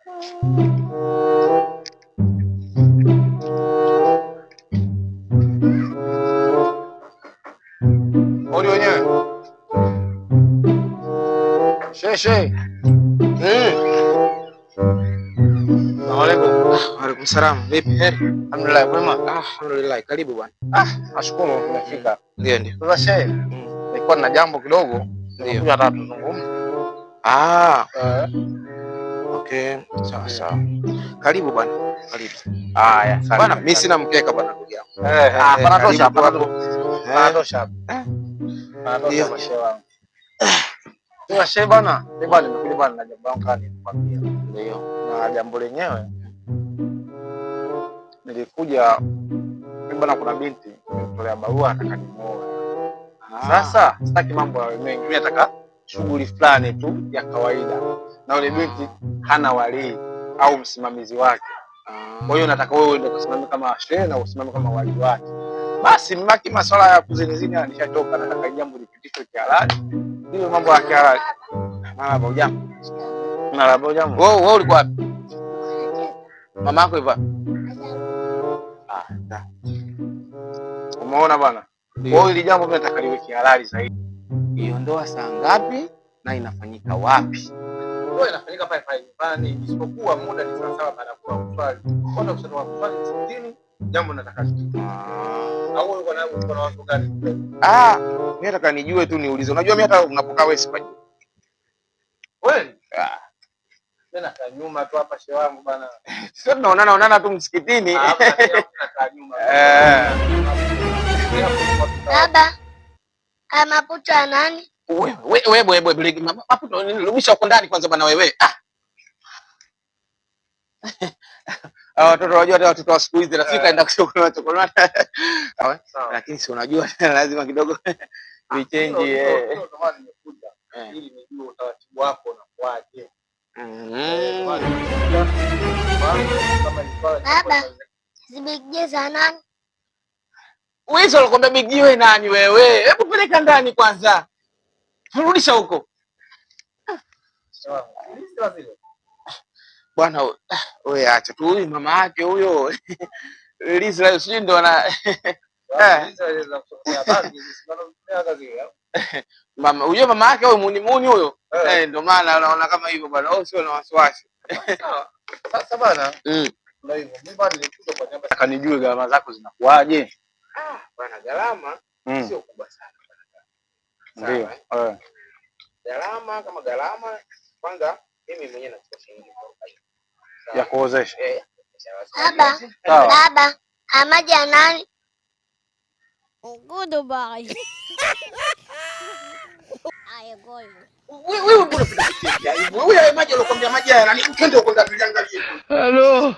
Odi wenyewe. Sheshe. Waalaikum salam. Vipi? Heri? Alhamdulillah, kwema? Alhamdulillah. Karibu bwana. Nashukuru umefika. Ndio ndio. Sasa shehe, nilikuwa na jambo kidogo. Ndio. Nataka tuzungumze. Okay. Sawa sawa. Karibu bwana. Karibu. Haya, sana. Bwana, mimi sina mkeka bwana ndugu yangu. Panatosha hapo. Panatosha. Panatosha kwa shehe wangu. Sasa shehe bwana, nimekuja bwana na jambo langu kani nikwambia. Ndio. Na jambo lenyewe nilikuja bwana, kuna binti nimetolea barua nataka nimuoe. Sasa sitaki mambo ya mengi. Mimi nataka shughuli fulani tu ya kawaida. Na yule binti hana wali au msimamizi wake. Kwa hiyo nataka wewe ndio usimame kama shehe na usimame kama wali wake. Basi mbaki masuala ya kuzinizini nishatoka, nataka jambo lipitishwe kihalali. Hiyo mambo ya kihalali. Marhaba, ujambo? Marhaba, ujambo? Wewe ulikuwa wapi? Mama yako iva? Umeona bwana? Kwa hiyo ile jambo mimi nataka liwe kihalali zaidi. Hiyo ndoa saa ngapi na inafanyika wapi? Ndoa inafanyika pale pale nyumbani, isipokuwa muda ni saa 7 baada ya kuswali. Kwenda kusema kuswali msikitini, jambo nataka litokee. Au uko na watu gani? Mimi nataka nijue tu niulize. Unajua mimi hata unapokaa wewe sipajui. Kweli? Mimi nakaa nyuma tu hapa shehe wangu bana. Sio tunaonana tu msikitini. Nakaa nyuma. Baba, maputo ya nani? Wewe maputo rudisha huko ndani kwanza bwana wewe. Watoto wajua watoto wa siku hizi rafika aenda kuchukua chokolate. Lakini si unajua lazima kidogo vichange ili nijue utaratibu wako unakuaje. Baba, zibigije za nani? Wewe sio unakwambia bigiwe nani wewe? Hebu peleka ndani kwanza. Rudisha huko. Bwana wewe acha tu huyu mama yake huyo. Lisa sio ndo ana mama huyo mama yake huyo muni huyo. Ndio maana unaona kama hivyo bwana. Au sio na wasiwasi. Sasa bwana. Ndio hivyo. Mimi bado nilikuja kwa niaba kanijue gharama zako zinakuaje? Bwana gharama sio kubwa sana. Ndio. Gharama kama gharama kwanza mimi mwenyewe nachukua shilingi 40. Ya kuozesha. Baba, maji ya nani? Goodbye. Wewe mbona unapiga hivyo? Wewe maji alokuambia maji haya nani? Twende huko ndani tuangalie. Hello.